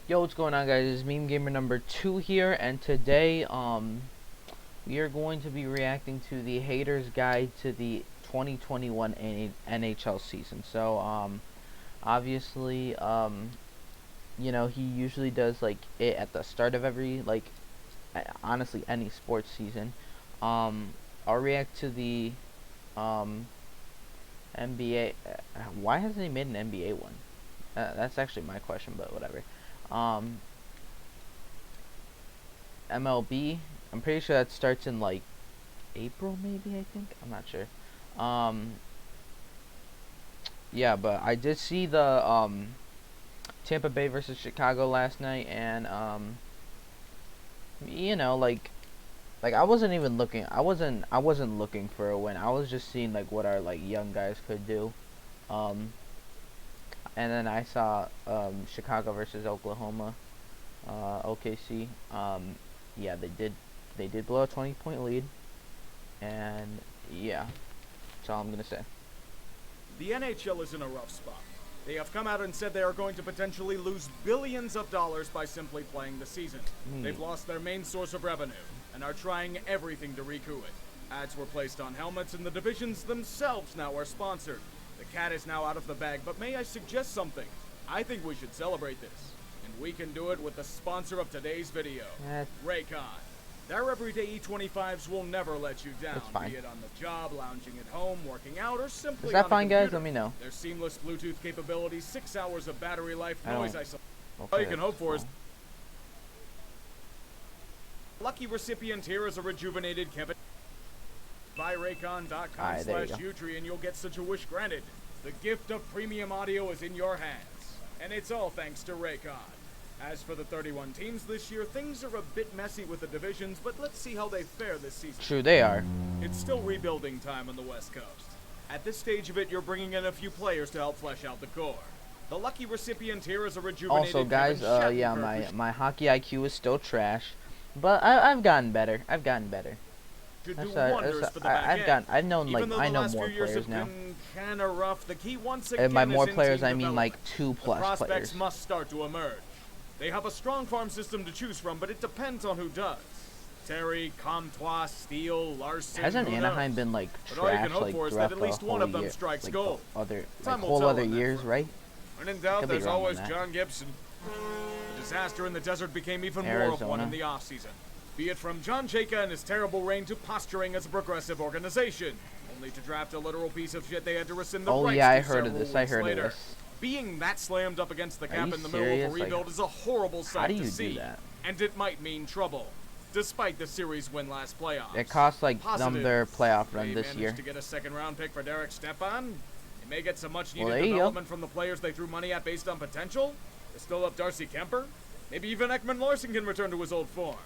Yo, what's going on, guys? It's Meme Gamer number 2 here, and today we are going to be reacting to the Haters Guide to the 2021 NHL season. So obviously you know, he usually does like it at the start of every, like, honestly any sports season. I'll react to the NBA. Why hasn't he made an NBA one? That's actually my question, but whatever. um MLB. I'm pretty sure that starts in like April, maybe. I think, I'm not sure. Um, yeah, but I did see the Tampa Bay versus Chicago last night, and you know, like I wasn't even looking. I wasn't looking for a win. I was just seeing like what our like young guys could do. Um, and then I saw Chicago versus Oklahoma, OKC. Yeah, they did blow a 20-point lead. And yeah, that's all I'm gonna say. The NHL is in a rough spot. They have come out and said they are going to potentially lose billions of dollars by simply playing the season. They've lost their main source of revenue and are trying everything to recoup it. Ads were placed on helmets and the divisions themselves now are sponsored. The cat is now out of the bag, but may I suggest something? I think we should celebrate this. And we can do it with the sponsor of today's video, Raycon. Their everyday E25s will never let you down, be it on the job, lounging at home, working out, or simply Is that on fine, a guys? computer. Let me know. Their seamless Bluetooth capabilities, 6 hours of battery life, noise isolation. Okay, All you can hope for is lucky recipient here is a rejuvenated campus. Buy Raycon.com/UTree and you'll get such a wish granted. The gift of premium audio is in your hands, and it's all thanks to Raycon. As for the 31 teams this year, things are a bit messy with the divisions, but let's see how they fare this season. True, they are. It's still rebuilding time on the West Coast. At this stage of it, you're bringing in a few players to help flesh out the core. The lucky recipient here is a rejuvenated Also, guys, yeah, my hockey IQ is still trash, but I've gotten better. I've known I know more players now. Kinda rough. The key once And by again more is in players, team I mean like development. 2+ The prospects players. must start to emerge. They have a strong farm system to choose from, but it depends on who does. Terry, Comtois, Steele, Larson. Hasn't Anaheim been like trash like throughout the whole year, strikes like gold. whole other years, right? When in doubt, Could be there's wrong on always that. John Gibson. The disaster in the desert became even more of one in the offseason. Be it from John Chayka and his terrible reign to posturing as a progressive organization, only to draft a literal piece of shit they had to rescind the rights to. Yeah, I heard of this. I heard of this. Being that slammed up against the cap in the middle serious? of a rebuild is a horrible sight to see. How do you do that? And it might mean trouble, despite the series win last playoffs. It cost like them their playoff run this year. They managed to get a second-round pick for Derek Stepan. They may get some much-needed Well, development from the players they threw money at based on potential. They still have Darcy Kemper. Maybe even Ekman Larson can return to his old form.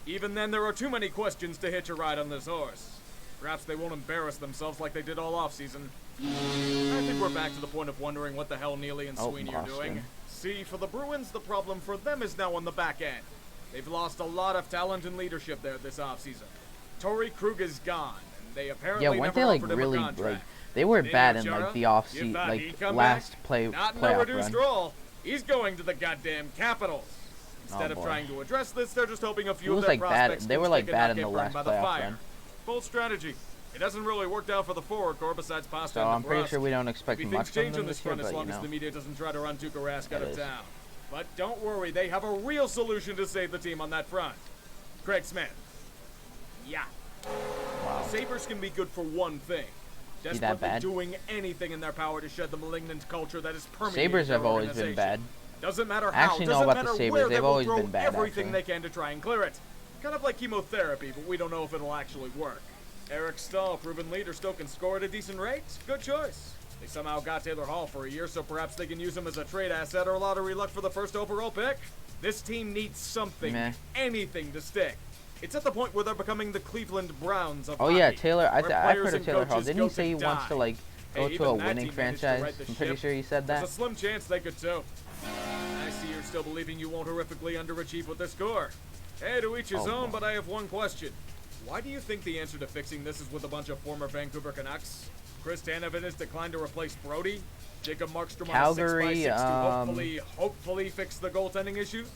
Even then, there are too many questions to hitch a ride on this horse. Perhaps they won't embarrass themselves like they did all offseason. I think we're back to the point of wondering what the hell Neely and Sweeney are doing. See, for the Bruins, the problem for them is now on the back end. They've lost a lot of talent and leadership there this offseason. Torrey Krug is gone, and they apparently weren't they like really like they were bad in like the offseason, like last playoff run. Role. He's going to the goddamn Capitals. Instead of trying to address this, they're just hoping a few of their prospects they were like bad in the last last playoff run. Bold strategy. It hasn't really worked out for the forward core besides Pasta So and I'm pretty sure we don't expect Maybe much things from change them on this this year, front as but long you as the know. media doesn't try to run Tuukka Rask out of town. But don't worry, they have a real solution to save the team on that front. Craig Smith. Yeah. Wow. The Sabres can be good for one thing. Desperately doing anything in their power to shed the malignant culture that is permeating Sabres have their always been bad. Doesn't matter how, Actually, know about the Sabres. They've always been bad. Everything they can to try and clear it. Kind of like chemotherapy, but we don't know if it'll actually work. Eric Stahl, proven leader, still can score at a decent rate. Good choice. They somehow got Taylor Hall for a year, so perhaps they can use him as a trade asset or lottery luck for the first overall pick. This team needs something, anything to stick. It's at the point where they're becoming the Cleveland Browns of hockey, yeah, Taylor. I've heard of Taylor Hall. Didn't he say he wants to like go to a winning franchise? I'm pretty sure he said that. There's a slim chance they could too. I see you're still believing you won't horrifically underachieve with this score. Hey, to each his own, but I have one question. Why do you think the answer to fixing this is with a bunch of former Vancouver Canucks? Chris Tanev in his decline to replace Brody? Jacob Markstrom Calgary, on a 6x6 to hopefully fix the goaltending issues.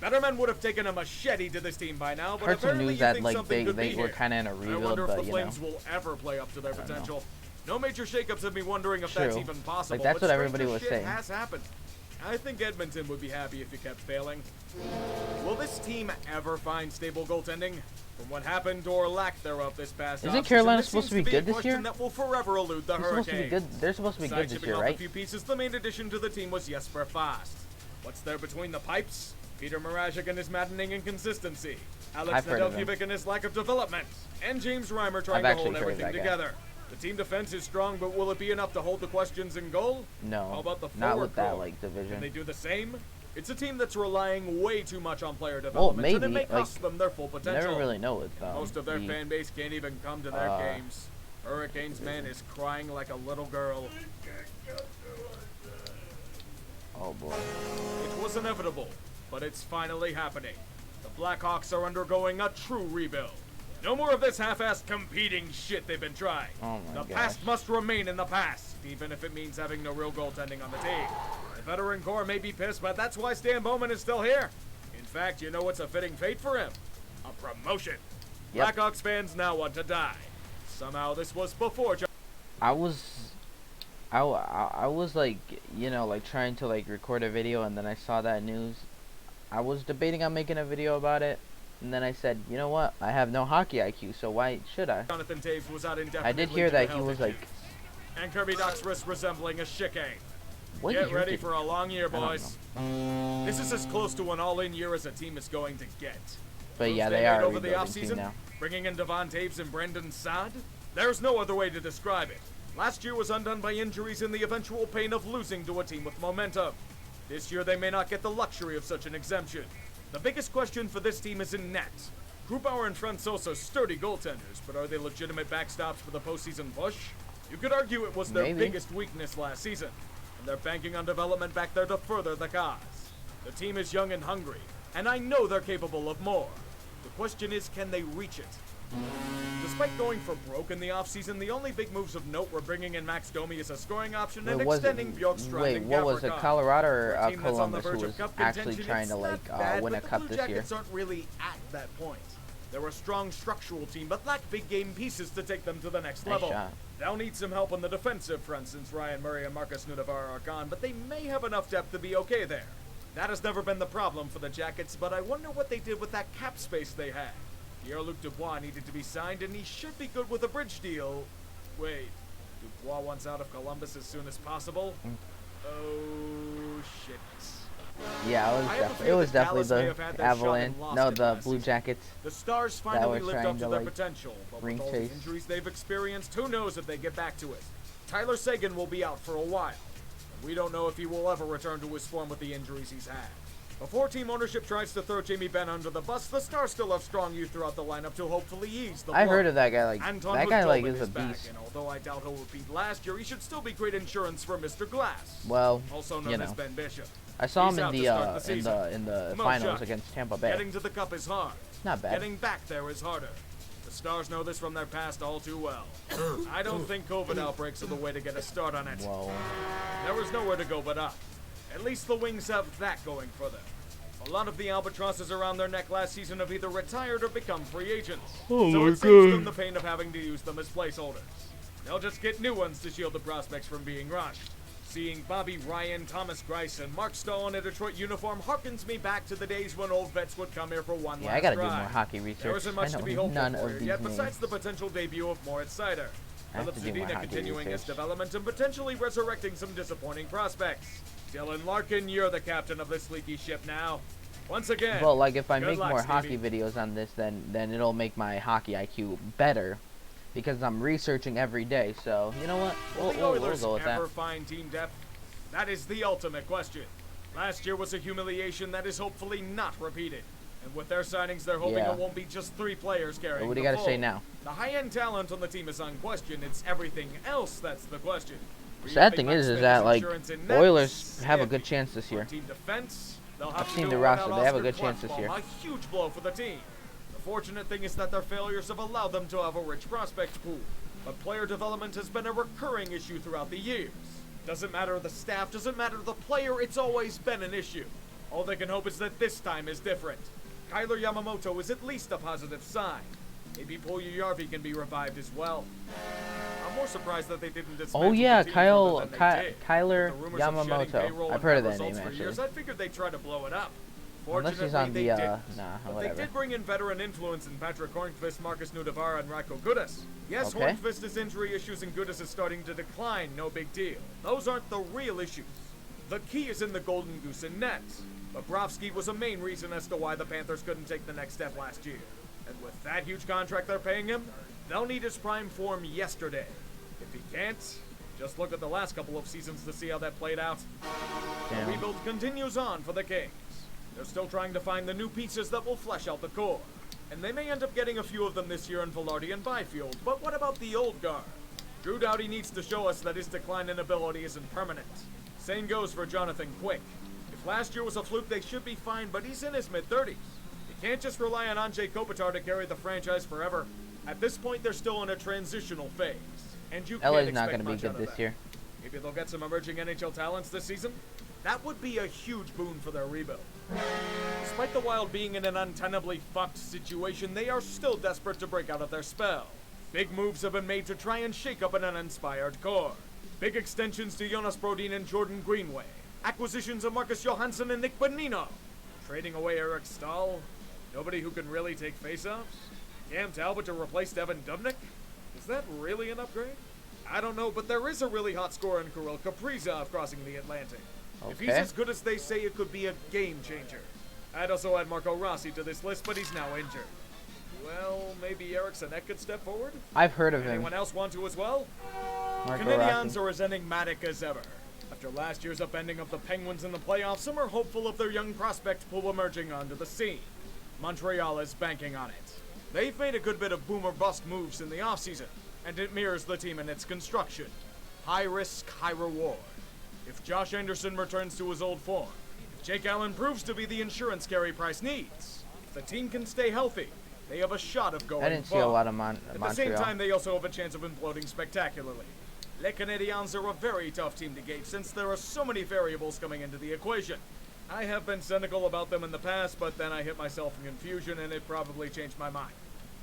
Better men would have taken a machete to this team by now, but heard some apparently news you that think like something could be they were here. kind of in a I rebuild, wonder if but the you Flames know. will ever play up to their potential. No major shakeups have me wondering if True. that's even possible. Like, that's but what everybody stranger was shit saying. has happened. I think Edmonton would be happy if you kept failing. Will this team ever find stable goaltending? From what happened or lack thereof this past Isn't offseason, Carolina this supposed to seems be good a this question year? that will forever elude the They're supposed to be Hurricanes. good. They're supposed to be good Besides this chipping year, off right? a few pieces, the main addition to the team was Jesper Fast. What's there between the pipes? Peter Mrazek and his maddening inconsistency. Alex I've heard of him. Nedeljkovic and his lack of development. And James Reimer trying I've to hold actually heard of everything that guy. together. The team defense is strong, but will it be enough to hold the questions in goal? No, How about the not forward with that core? like division. Can they do the same? It's a team that's relying way too much on player Well, development, and it maybe, may cost them their full You potential. never really know with Most of their the- fan base can't even come to their games. Hurricanes man is crying like a little girl. Oh boy. It was inevitable, but it's finally happening. The Blackhawks are undergoing a true rebuild. No more of this half-assed competing shit they've been trying. Oh my The gosh. past must remain in the past, even if it means having no real goaltending on the team. The veteran core may be pissed, but that's why Stan Bowman is still here. In fact, you know what's a fitting fate for him? A promotion. Yep. Blackhawks fans now want to die. Somehow this was before. I was like, you know, like trying to like record a video, and then I saw that news. I was debating on making a video about it, and then I said, you know what? I have no hockey IQ, so why should I? Jonathan Toews was out indefinitely. I did hear due to that he health was like, issues. And Kirby Dach's wrist resembling a chicane. what Get year ready did- for a long year, don't boys. This is as close to an all-in year as a team is going to get. But Moves yeah, they they made are a over the rebuilding team offseason, now. bringing in Devon Taves and Brendan Saad. There's no other way to describe it. Last year was undone by injuries and the eventual pain of losing to a team with momentum. This year they may not get the luxury of such an exemption. The biggest question for this team is in net. Grubauer and Francois sturdy goaltenders, but are they legitimate backstops for the postseason push? You could argue it was their Maybe. biggest weakness last season, and they're banking on development back there to further the cause. The team is young and hungry, and I know they're capable of more. The question is, can they reach it? Despite going for broke in the offseason, the only big moves of note were bringing in Max Domi as a scoring option and Wait, was it, extending Bjorkstrand wait, and what was it, Gavrikov. Colorado For or a team that's on the Columbus verge who of was cup actually contention, trying it's to not like bad, win a but cup the Blue this year? Jackets aren't really at that point. They're a strong structural team, but lack big game pieces to take them to the next Nice level. shot. They'll need some help on the defensive front since Ryan Murray and Marcus Nudavar are gone, but they may have enough depth to be okay there. That has never been the problem for the Jackets, but I wonder what they did with that cap space they had. Pierre-Luc Dubois needed to be signed, and he should be good with a bridge deal. Wait, Dubois wants out of Columbus as soon as possible? Oh, shit. Yeah, it was definitely the Avalanche. No, the Blue Jackets. The Stars were finally lived trying up to to, their like, potential, but ring with all the chase. injuries they've experienced, who knows if they get back to it. Tyler Seguin will be out for a while, and we don't know if he will ever return to his form with the injuries he's had. Before team ownership tries to throw Jamie Benn under the bus, the Stars still have strong youth throughout the lineup to hopefully ease the I blow. heard of that guy. Like Anton that guy, like Hudobin is a back, beast. and although I doubt he'll repeat last year, he should still be great insurance for Mr. Glass, Well, also known you know, as Ben Bishop. I saw He's him out in to start the the season. in the Mo finals Shuck. against Tampa Bay. Getting to the cup is hard. Not bad. Getting back there is harder. The Stars know this from their past all too well. I don't think COVID outbreaks are the way to get a start on it. Whoa. There was nowhere to go but up. At least the Wings have that going for them. A lot of the albatrosses around their neck last season have either retired or become free agents. So it saves them the pain of having to use them as placeholders. They'll just get new ones to shield the prospects from being rushed. Seeing Bobby Ryan, Thomas Grice, and Mark Stahl in a Detroit uniform harkens me back to the days when old vets would come here for one Yeah, last I gotta do drive. more hockey research. There isn't I much know to be hopeful none for of these yet, names. besides the potential debut of Moritz Seider. I have Philip to do more Zadina hockey continuing his research. development and potentially resurrecting some disappointing prospects. Dylan Larkin, you're the captain of this leaky ship now. Once again, Well, like if I good make luck, more Stevie. hockey videos on this, then it'll make my hockey IQ better, because I'm researching every day. So you know what? Will the We'll Oilers go with that. ever find team depth? That is the ultimate question. Last year was a humiliation that is hopefully not repeated. And with their signings, they're hoping Yeah. it won't be just 3 players carrying What do you the gotta say full. now? The high-end talent on the team is unquestioned. It's everything else that's the question. Sad thing is that like the Oilers have a good chance this year. On team defense, they'll have I've to seen do the it roster. without They have a Oscar good chance this Klefbom, year. A huge blow for the team. The fortunate thing is that their failures have allowed them to have a rich prospect pool. But player development has been a recurring issue throughout the years. Doesn't matter the staff, doesn't matter the player, it's always been an issue. All they can hope is that this time is different. Kyler Yamamoto is at least a positive sign. Maybe Puljujärvi can be revived as well. I'm more surprised that they didn't dismantle Oh yeah, the team further than they did. Kyler With the rumors of shedding Yamamoto. payroll I've and heard of bad that name results for years, actually. I figured they'd try to blow it up. Unless he's Fortunately, on they the didn't. nah, But whatever. they did bring in veteran influence in Patrick Hornqvist, Marcus Nudavara, and Radko Gudas. Yes, Okay. Hornqvist's injury issues and Gudas is starting to decline, no big deal. Those aren't the real issues. The key is in the Golden Goose in net. Bobrovsky was a main reason as to why the Panthers couldn't take the next step last year. And with that huge contract they're paying him, they'll need his prime form yesterday. If he can't, just look at the last couple of seasons to see how that played out. Damn. The rebuild continues on for the Kings. They're still trying to find the new pieces that will flesh out the core. And they may end up getting a few of them this year in Velarde and Byfield, but what about the old guard? Drew Doughty needs to show us that his decline in ability isn't permanent. Same goes for Jonathan Quick. If last year was a fluke, they should be fine, but he's in his mid-30s. You can't just rely on Anze Kopitar to carry the franchise forever. At this point, they're still in a transitional phase, and you can't LA's expect not going to be much good out of this that. year. Maybe they'll get some emerging NHL talents this season? That would be a huge boon for their rebuild. Despite the Wild being in an untenably fucked situation, they are still desperate to break out of their spell. Big moves have been made to try and shake up an uninspired core. Big extensions to Jonas Brodin and Jordan Greenway. Acquisitions of Marcus Johansson and Nick Bonino. Trading away Eric Stahl. Nobody who can really take faceoffs. Cam Talbot to replace Devin Dubnyk. Is that really an upgrade? I don't know, but there is a really hot scorer in Kirill Kaprizov crossing the Atlantic. If he's Okay. as good as they say, it could be a game changer. I'd also add Marco Rossi to this list, but he's now injured. Well, maybe Eric Sinek could step forward? I've heard of him. Anyone else want to as well? Marco Canadiens Rossi. are as enigmatic as ever. After last year's upending of the Penguins in the playoffs, some are hopeful of their young prospect pool emerging onto the scene. Montreal is banking on it. They've made a good bit of boom or bust moves in the offseason, and it mirrors the team in its construction. High risk, high reward. If Josh Anderson returns to his old form, if Jake Allen proves to be the insurance Carey Price needs, if the team can stay healthy, they have a shot of going I didn't see far. a lot of At the Montreal. same time, they also have a chance of imploding spectacularly. Les Canadiens are a very tough team to gauge since there are so many variables coming into the equation. I have been cynical about them in the past, but then I hit myself in confusion and it probably changed my mind.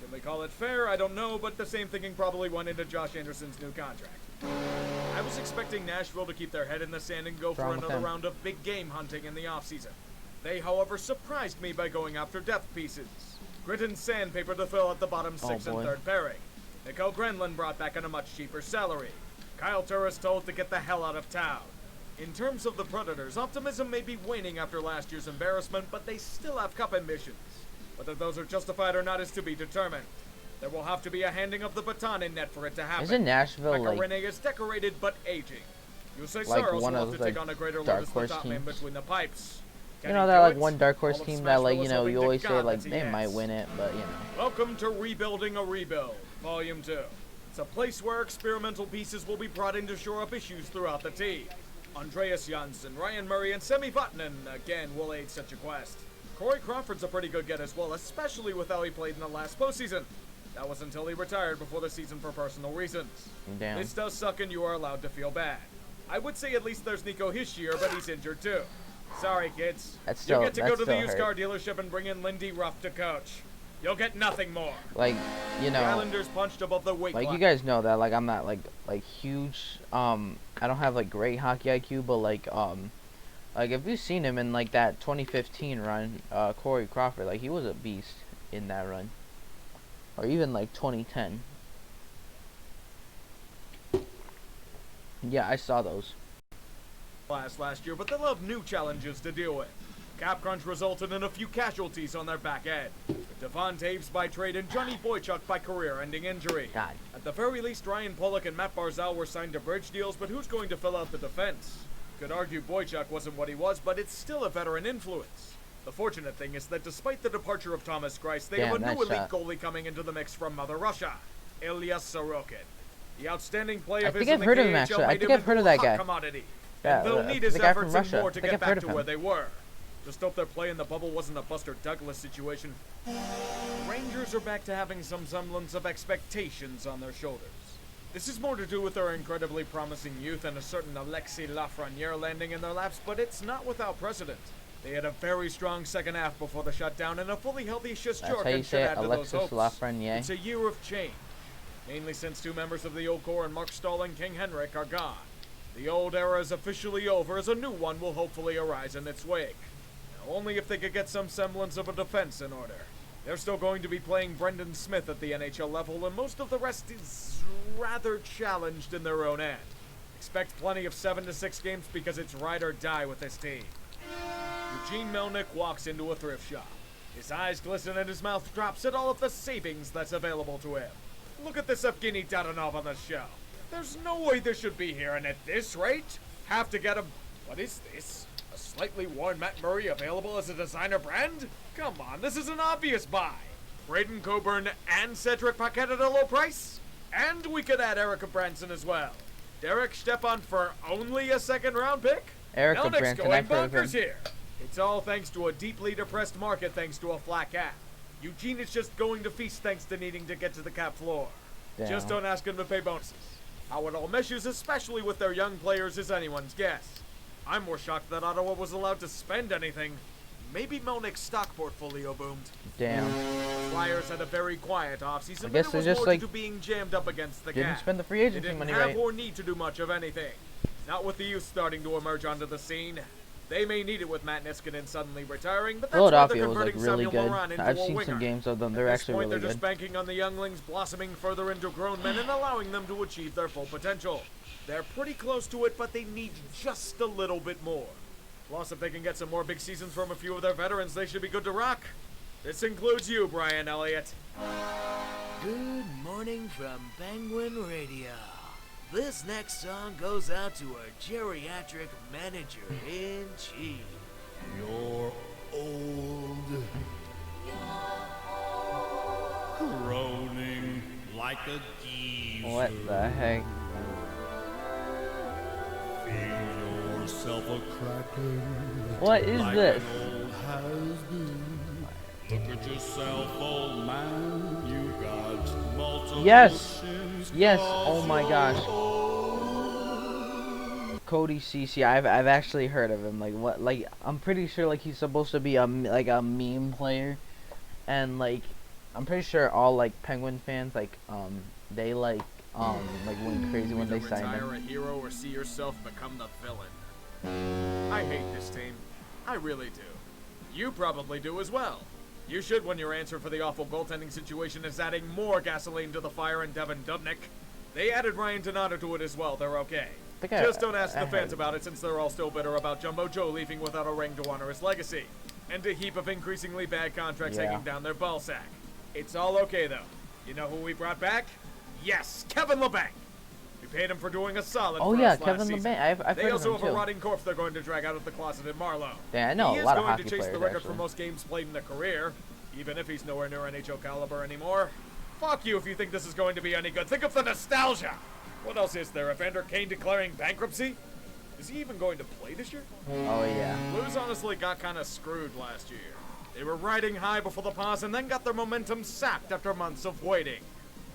Can we call it fair? I don't know, but the same thinking probably went into Josh Anderson's new contract. I was expecting Nashville to keep their head in the sand and go What's for wrong with another them? round of big game hunting in the offseason. They, however, surprised me by going after depth pieces. Grit and sandpaper to fill out the bottom six and boy. third pairing. Mikael Grenlund brought back on a much cheaper salary. Kyle Turris told to get the hell out of town. In terms of the Predators, optimism may be waning after last year's embarrassment, but they still have cup ambitions. Whether those are justified or not is to be determined. There will have to be a handing of the baton in net for it to happen. Isn't Nashville Pekka like Rinne is decorated but aging. Jussi like Saros one will of have to the take on a greater dark load as the horse top man teams? between the pipes. Can you he know do that like it? one dark horse All of team that like Smashville you is know hoping you to always say God like that he they might has. win it, but you know. Welcome to Rebuilding a Rebuild, Volume 2. It's a place where experimental pieces will be brought in to shore up issues throughout the team. Andreas Janssen, Ryan Murray, and Semi Vatanen again will aid such a quest. Corey Crawford's a pretty good get as well, especially with how he played in the last postseason. That was until he retired before the season for personal reasons. Damn. This does suck and you are allowed to feel bad. I would say at least there's Nico Hischier, but he's injured too. Sorry, kids. That's still- you get to that's go to the still used hurt. car dealership and bring in Lindy Ruff to coach. You'll get nothing more. Like you The know, Islanders punched above the weight like class. you guys know that like I'm not like huge. I don't have like great hockey IQ, but like if you've seen him in like that 2015 run, Corey Crawford, like he was a beast in that run, or even like 2010. Yeah, I saw those. Last year, but they'll have new challenges to deal with. Cap crunch resulted in a few casualties on their back end. Devon Taves by trade and Johnny Boychuk by career-ending injury. God. At the very least, Ryan Pollock and Matt Barzal were signed to bridge deals, but who's going to fill out the defense? Could argue Boychuk wasn't what he was, but it's still a veteran influence. The fortunate thing is that despite the departure of Thomas Greiss, they Damn, have a that new elite shot. goalie coming into the mix from Mother Russia, Ilya Sorokin. The outstanding play I of think his I've in heard the of him, KHL actually. I made think him I've heard of into a that guy. hot commodity. Yeah, And they'll need his the guy from efforts and Russia. more to I think get I've back heard of to him. where they were. Just hope their play in the bubble wasn't a Buster Douglas situation. Rangers are back to having some semblance of expectations on their shoulders. This is more to do with their incredibly promising youth and a certain Alexis Lafreniere landing in their laps, but it's not without precedent. They had a very strong second half before the shutdown, and a fully healthy Sjostjorgen should add to those hopes. Lafreniere. It's a year of change, mainly since 2 members of the old core and Mark Stahl and King Henrik are gone. The old era is officially over, as a new one will hopefully arise in its wake. Now, only if they could get some semblance of a defense in order. They're still going to be playing Brendan Smith at the NHL level, and most of the rest is rather challenged in their own end. Expect plenty of 7 to 6 games because it's ride or die with this team. Eugene Melnyk walks into a thrift shop. His eyes glisten and his mouth drops at all of the savings that's available to him. Look at this Evgeny Dadonov on the shelf. There's no way this should be here, and at this rate, have to get him. What is this? A slightly worn Matt Murray available as a designer brand? Come on, this is an obvious buy. Braden Coburn and Cedric Paquette at a low price? And we could add Erica Branson as well. Derek Stepan for only a 2nd round pick? Erica Melnyk's Branson, going I've heard of him. bonkers here. It's all thanks to a deeply depressed market thanks to a flat cap. Eugene is just going to feast thanks to needing to get to the cap floor. Damn. Just don't ask him to pay bonuses. How it all meshes, especially with their young players, is anyone's guess. I'm more shocked that Ottawa was allowed to spend anything. Maybe Melnyk's stock portfolio boomed. Damn. Flyers had a very quiet offseason, but guess it they was just, more like, due to being jammed up against the Didn't cap. spend the free They agency didn't money have right. or need to do much of anything. Not with the youth starting to emerge onto the scene. They may need it with Matt Niskanen suddenly retiring, but that's why they're Philadelphia was like converting really Samuel good. Morin into I've a seen winger. some games of them. They're At this actually point, really they're just good. banking on the younglings blossoming further into grown men and allowing them to achieve their full potential. They're pretty close to it, but they need just a little bit more. Plus, if they can get some more big seasons from a few of their veterans, they should be good to rock. This includes you, Brian Elliott. Good morning from Penguin Radio. This next song goes out to our geriatric manager-in-chief. You're old, groaning like a geezer. What the heck? Feel yourself a cracking. What is like this? An old has-been. Look at yourself, old man. You got multiple Yes. sins Yes. 'cause Oh my you're gosh. old. Cody CC. I've actually heard of him. Like what? Like I'm pretty sure like he's supposed to be a meme player, and like I'm pretty sure all like Penguin fans they went crazy when they Either signed retire him. a hero or see yourself become the villain. I hate this team. I really do. You probably do as well. You should when your answer for the awful goaltending situation is adding more gasoline to the fire in Devin Dubnyk. They added Ryan Donato to it as well. They're okay. Just don't ask the fans about it since they're all still bitter about Jumbo Joe leaving without a ring to honor his legacy. And a heap of increasingly bad contracts Yeah. hanging down their ballsack. It's all okay though. You know who we brought back? Yes, Kevin LeBanc. We paid him for doing a solid Oh for yeah, us last Kevin season. LeBanc. I've They heard of also him have a too. rotting corpse they're going to drag out of the closet in Marlowe. Yeah, I know He a is lot of going hockey to chase players the record actually. for most games played in a career, even if he's nowhere near NHL caliber anymore. Fuck you if you think this is going to be any good. Think of the nostalgia. What else is there? Evander Kane declaring bankruptcy? Is he even going to play this year? Oh yeah. Blues honestly got kind of screwed last year. They were riding high before the pause and then got their momentum sapped after months of waiting.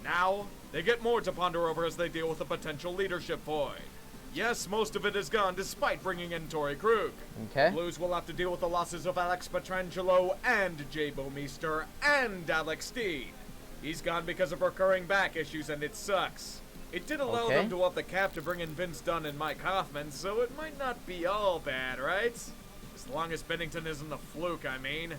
Now, they get more to ponder over as they deal with a potential leadership void. Yes, most of it is gone despite bringing in Torrey Krug. Okay. Blues will have to deal with the losses of Alex Pietrangelo and Jay Bouwmeester and Alex Steen. He's gone because of recurring back issues and it sucks. It did allow Okay. them to up the cap to bring in Vince Dunn and Mike Hoffman, so it might not be all bad, right? As long as Bennington isn't a fluke, I mean.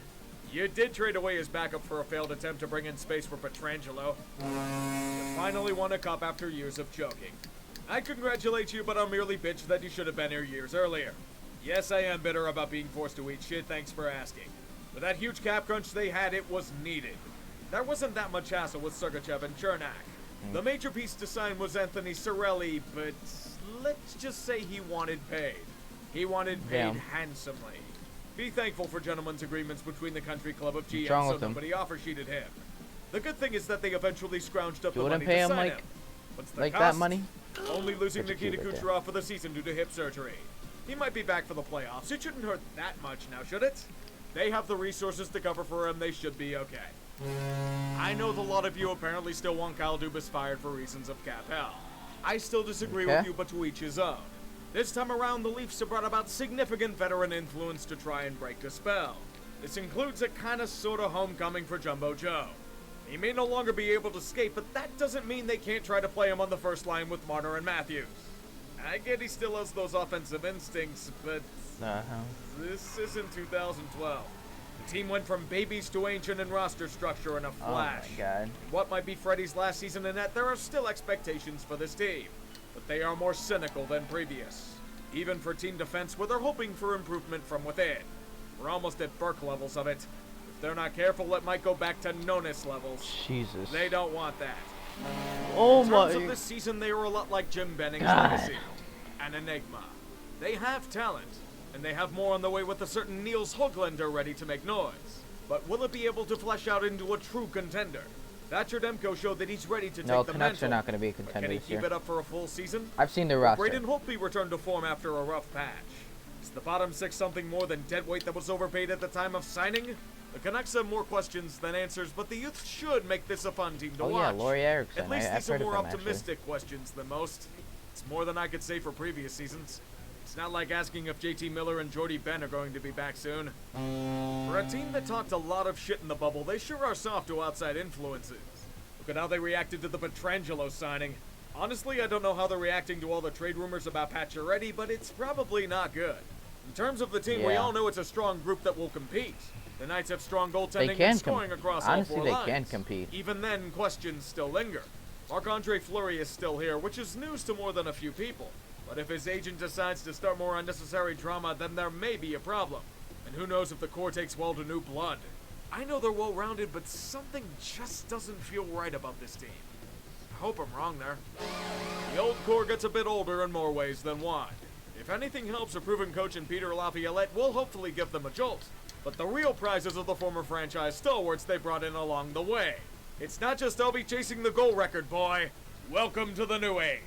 You did trade away his backup for a failed attempt to bring in space for Pietrangelo. You finally won a cup after years of choking. I congratulate you, but I'll merely bitch that you should have been here years earlier. Yes, I am bitter about being forced to eat shit, thanks for asking. With that huge cap crunch they had, it was needed. There wasn't that much hassle with Sergachev and Chernak. The major piece to sign was Anthony Cirelli, but let's just say he wanted paid. He wanted paid Damn. handsomely. Be thankful for gentlemen's agreements between the country club of GM, wrong so with him? nobody offer-sheeted him. The good thing is that they eventually scrounged up You the wouldn't money pay to him sign like him. What's the like cost? that money? Only losing Such a Nikita cute right Kucherov for the season due to hip surgery. He might be back for the playoffs. It shouldn't hurt that much now, should it? They have the resources to cover for him. They should be okay. I know that a lot of you apparently still want Kyle Dubas fired for reasons of cap hell. I still disagree Okay. with you, but to each his own. This time around, the Leafs have brought about significant veteran influence to try and break the spell. This includes a kinda sorta homecoming for Jumbo Joe. He may no longer be able to skate, but that doesn't mean they can't try to play him on the first line with Marner and Matthews. I get he still has those offensive instincts, but this isn't 2012. The team went from babies to ancient in roster structure in a flash. Oh my god. What might be Freddie's last season in net, there are still expectations for this team, but they are more cynical than previous. Even for team defense, where they're hoping for improvement from within. We're almost at Burke levels of it. If they're not careful, it might go back to Nonis levels. Jesus. They don't want that. Oh In my. terms of this season, they were a lot like Jim Benning's God. legacy. An enigma. They have talent, and they have more on the way with a certain Niels Höglander ready to make noise. But will it be able to flesh out into a true contender? Thatcher Demko showed that he's ready to No, take the Canucks mantle. are not going to be a But contender can he this keep year. it up for a full season? I've seen their roster. Braden Holtby returned to form after a rough patch. Is the bottom six something more than deadweight that was overpaid at the time of signing? The Canucks have more questions than answers, but the youth should make this a fun team to Oh watch. yeah, Laurie Erickson. At least I've these are heard of more him, actually. optimistic questions than most. It's more than I could say for previous seasons. It's not like asking if JT Miller and Jordy Ben are going to be back soon. For a team that talked a lot of shit in the bubble, they sure are soft to outside influences. Look at how they reacted to the Pietrangelo signing. Honestly, I don't know how they're reacting to all the trade rumors about Pacioretty, but it's probably not good. In terms of the team, we Yeah. all know it's a strong group that will compete. The Knights have strong goaltending can and scoring across honestly, all four they lines. can compete. Even then, questions still linger. Marc-Andre Fleury is still here, which is news to more than a few people. But if his agent decides to start more unnecessary drama, then there may be a problem. And who knows if the core takes well to new blood. I know they're well-rounded, but something just doesn't feel right about this team. I hope I'm wrong there. The old core gets a bit older in more ways than one. If anything helps, a proven coach in Peter Laviolette will hopefully give them a jolt. But the real prizes are the former franchise stalwarts they brought in along the way. It's not just I'll be chasing the goal record, boy. Welcome to the new age.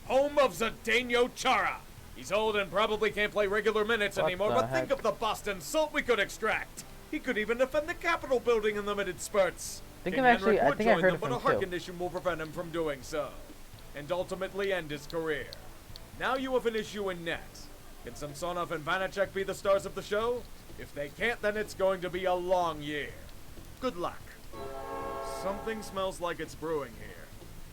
Home of Zdeno Chara. He's old and probably can't play regular minutes What anymore, the but think heck? of the Boston salt we could extract. He could even defend the Capitol building in limited spurts. I think King I've actually- Henrik I would think I join heard them, of but him a heart too. condition will prevent him from doing so, and ultimately end his career. Now you have an issue in net. Can Samsonov and Vanacek be the stars of the show? If they can't, then it's going to be a long year. Good luck. Something smells like it's brewing here.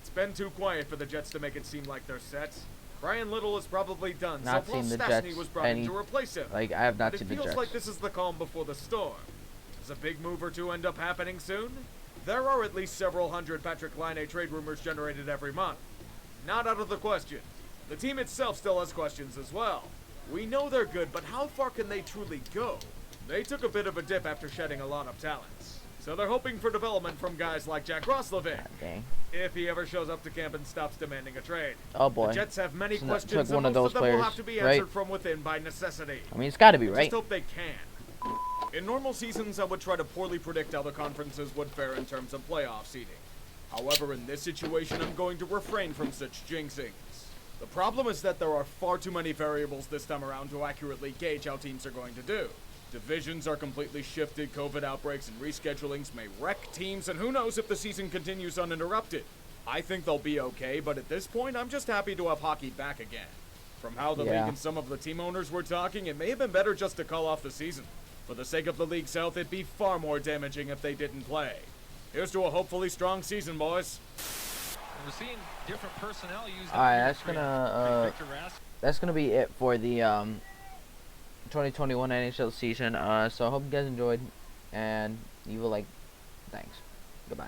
It's been too quiet for the Jets to make it seem like they're set. Brian Little is probably done, Not so Paul seen the Stastny Jets was brought in any- to replace him. Like, I have not But seen it the feels Jets. like this is the calm before the storm. Does a big move or two end up happening soon? There are at least several hundred Patrick Laine trade rumors generated every month. Not out of the question. The team itself still has questions as well. We know they're good, but how far can they truly go? They took a bit of a dip after shedding a lot of talents. So they're hoping for development from guys like Jack Roslovic, Dang. if he ever shows up to camp and stops demanding a trade. Oh boy. The Jets have many So that questions, took one and of most those of them will players, have to be right? answered from within by necessity. I mean, it's got to be Just right. hope they can. In normal seasons, I would try to poorly predict how the conferences would fare in terms of playoff seeding. However, in this situation, I'm going to refrain from such jinxings. The problem is that there are far too many variables this time around to accurately gauge how teams are going to do. Divisions are completely shifted, COVID outbreaks and reschedulings may wreck teams, and who knows if the season continues uninterrupted. I think they'll be okay, but at this point, I'm just happy to have hockey back again. From how the Yeah. league and some of the team owners were talking, it may have been better just to call off the season. For the sake of the league's health, it'd be far more damaging if they didn't play. Here's to a hopefully strong season, boys. We're seeing different personnel used. All right, that's gonna be it for the 2021 NHL season. So I hope you guys enjoyed, and you will like. Thanks. Goodbye.